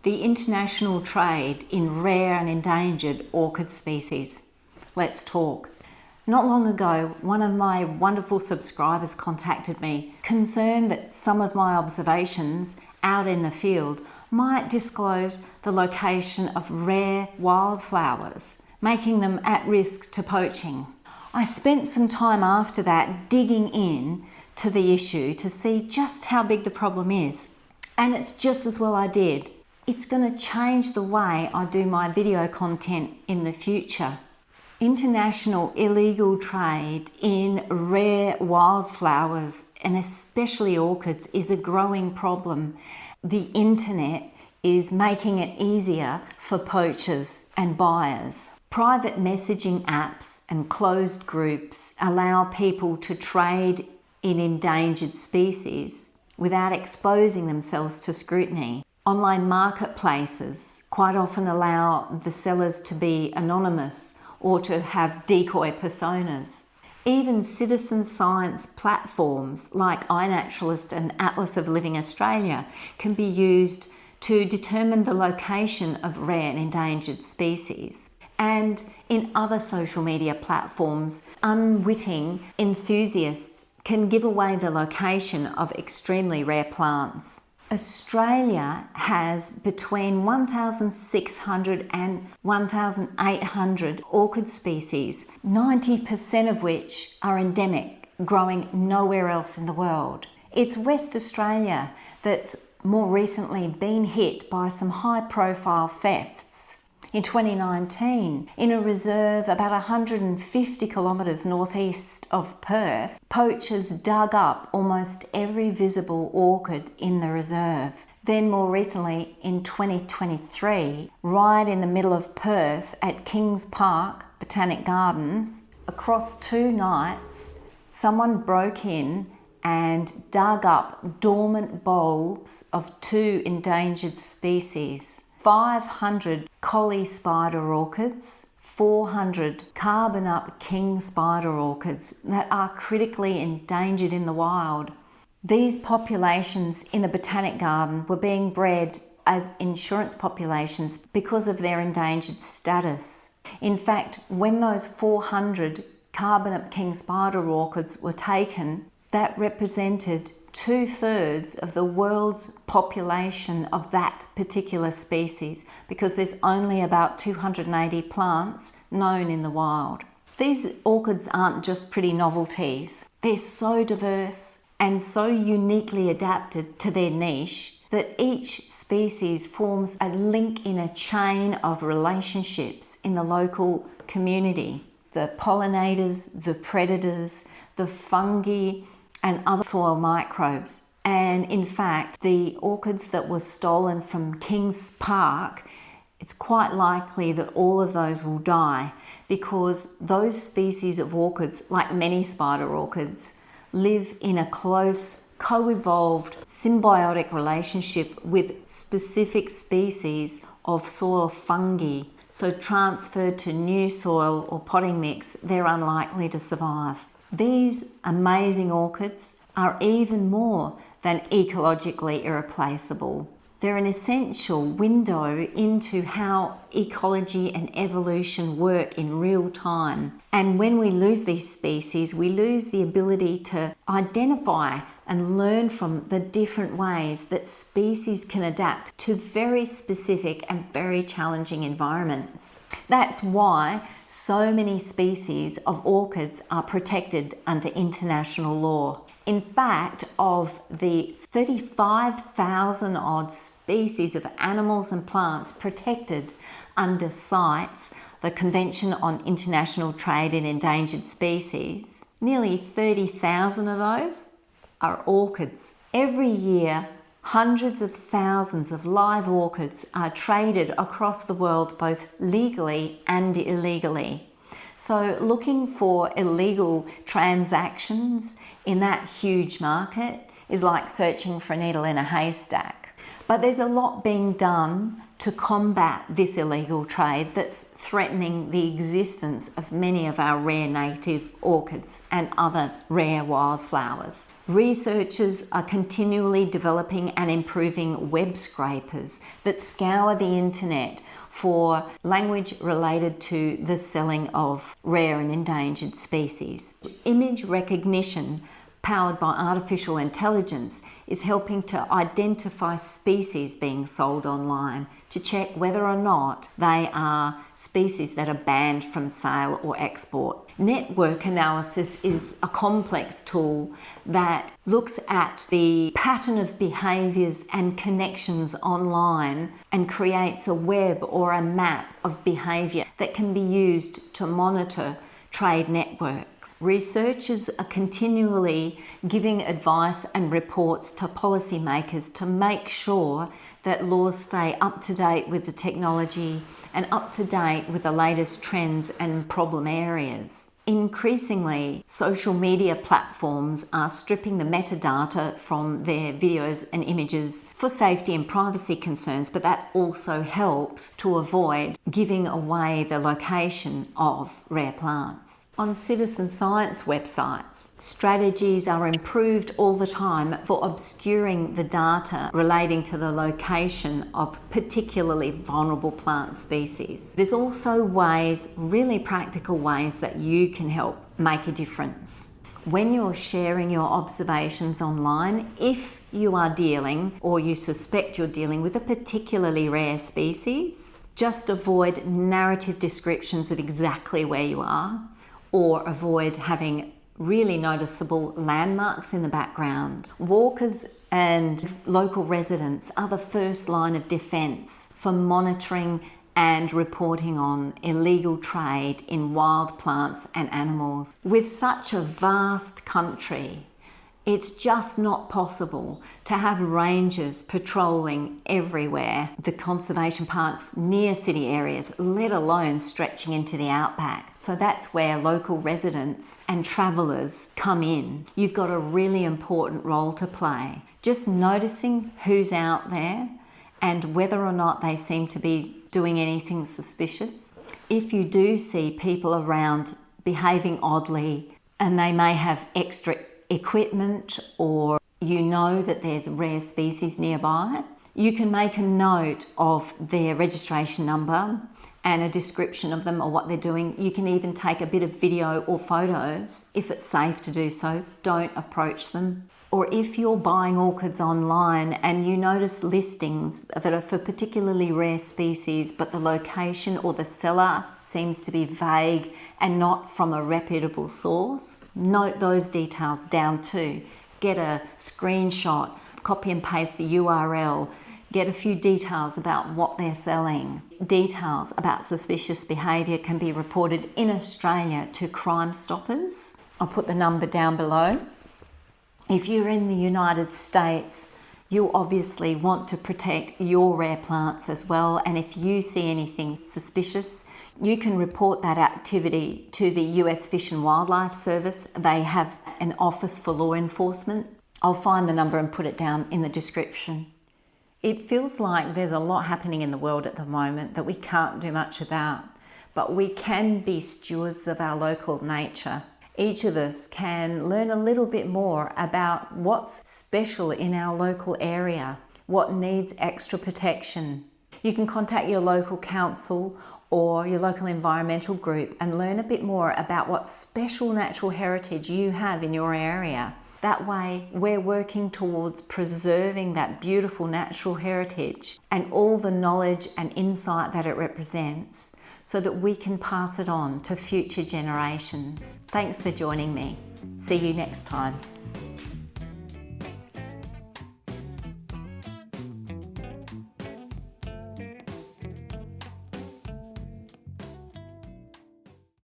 The international trade in rare and endangered orchid species. Let's talk. Not long ago, one of my wonderful subscribers contacted me, concerned that some of my observations out in the field might disclose the location of rare wildflowers, making them at risk to poaching. I spent some time after that digging in to the issue to see just how big the problem is. And it's just as well I did. It's going to change the way I do my video content in the future. International illegal trade in rare wildflowers, and especially orchids, is a growing problem. The internet is making it easier for poachers and buyers. Private messaging apps and closed groups allow people to trade in endangered species without exposing themselves to scrutiny. Online marketplaces quite often allow the sellers to be anonymous or to have decoy personas. Even citizen science platforms like iNaturalist and Atlas of Living Australia can be used to determine the location of rare and endangered species. And in other social media platforms, unwitting enthusiasts can give away the location of extremely rare plants. Australia has between 1,600 and 1,800 orchid species, 90% of which are endemic, growing nowhere else in the world. It's West Australia that's more recently been hit by some high-profile thefts. In 2019, in a reserve about 150 kilometres northeast of Perth, poachers dug up almost every visible orchid in the reserve. Then more recently, in 2023, right in the middle of Perth at Kings Park, Botanic Gardens, across 2 nights, someone broke in and dug up dormant bulbs of 2 endangered species. 500 collie spider orchids, 400 carbon up king spider orchids that are critically endangered in the wild. These populations in the Botanic Garden were being bred as insurance populations because of their endangered status. In fact, when those 400 carbon up king spider orchids were taken, that represented 2/3 of the world's population of that particular species, because there's only about 280 plants known in the wild. These orchids aren't just pretty novelties. They're so diverse and so uniquely adapted to their niche that each species forms a link in a chain of relationships in the local community. The pollinators, the predators, the fungi, and other soil microbes. And in fact, the orchids that were stolen from Kings Park, it's quite likely that all of those will die, because those species of orchids, like many spider orchids, live in a close, co-evolved, symbiotic relationship with specific species of soil fungi. So transferred to new soil or potting mix, they're unlikely to survive. These amazing orchids are even more than ecologically irreplaceable. They're an essential window into how ecology and evolution work in real time. And when we lose these species, we lose the ability to identify and learn from the different ways that species can adapt to very specific and very challenging environments. That's why so many species of orchids are protected under international law. In fact, of the 35,000 odd species of animals and plants protected under CITES, the Convention on International Trade in Endangered Species, nearly 30,000 of those are orchids. Every year, hundreds of thousands of live orchids are traded across the world, both legally and illegally. So looking for illegal transactions in that huge market is like searching for a needle in a haystack. But there's a lot being done to combat this illegal trade that's threatening the existence of many of our rare native orchids and other rare wildflowers. Researchers are continually developing and improving web scrapers that scour the internet for language related to the selling of rare and endangered species. Image recognition powered by artificial intelligence is helping to identify species being sold online to check whether or not they are species that are banned from sale or export. Network analysis is a complex tool that looks at the pattern of behaviours and connections online and creates a web or a map of behaviour that can be used to monitor trade networks. Researchers are continually giving advice and reports to policymakers to make sure that laws stay up to date with the technology and up to date with the latest trends and problem areas. Increasingly, social media platforms are stripping the metadata from their videos and images for safety and privacy concerns, but that also helps to avoid giving away the location of rare plants. On citizen science websites, strategies are improved all the time for obscuring the data relating to the location of particularly vulnerable plant species. There's also ways, really practical ways, that you can help make a difference. When you're sharing your observations online, if you are dealing or you suspect you're dealing with a particularly rare species, just avoid narrative descriptions of exactly where you are, or avoid having really noticeable landmarks in the background. Walkers and local residents are the first line of defence for monitoring and reporting on illegal trade in wild plants and animals. With such a vast country, it's just not possible to have rangers patrolling everywhere, the conservation parks near city areas, let alone stretching into the outback. So that's where local residents and travellers come in. You've got a really important role to play. Just noticing who's out there and whether or not they seem to be doing anything suspicious. If you do see people around behaving oddly and they may have extra equipment, or you know that there's a rare species nearby, you can make a note of their registration number and a description of them or what they're doing. You can even take a bit of video or photos if it's safe to do so. Don't approach them. Or if you're buying orchids online and you notice listings that are for particularly rare species, but the location or the seller seems to be vague and not from a reputable source, note those details down too. Get a screenshot, copy and paste the URL, get a few details about what they're selling. Details about suspicious behaviour can be reported in Australia to Crime Stoppers. I'll put the number down below. If you're in the United States, you obviously want to protect your rare plants as well, and if you see anything suspicious, you can report that activity to the US Fish and Wildlife Service. They have an office for law enforcement. I'll find the number and put it down in the description. It feels like there's a lot happening in the world at the moment that we can't do much about, but we can be stewards of our local nature. Each of us can learn a little bit more about what's special in our local area, what needs extra protection. You can contact your local council or your local environmental group and learn a bit more about what special natural heritage you have in your area. That way, we're working towards preserving that beautiful natural heritage and all the knowledge and insight that it represents, so that we can pass it on to future generations. Thanks for joining me. See you next time.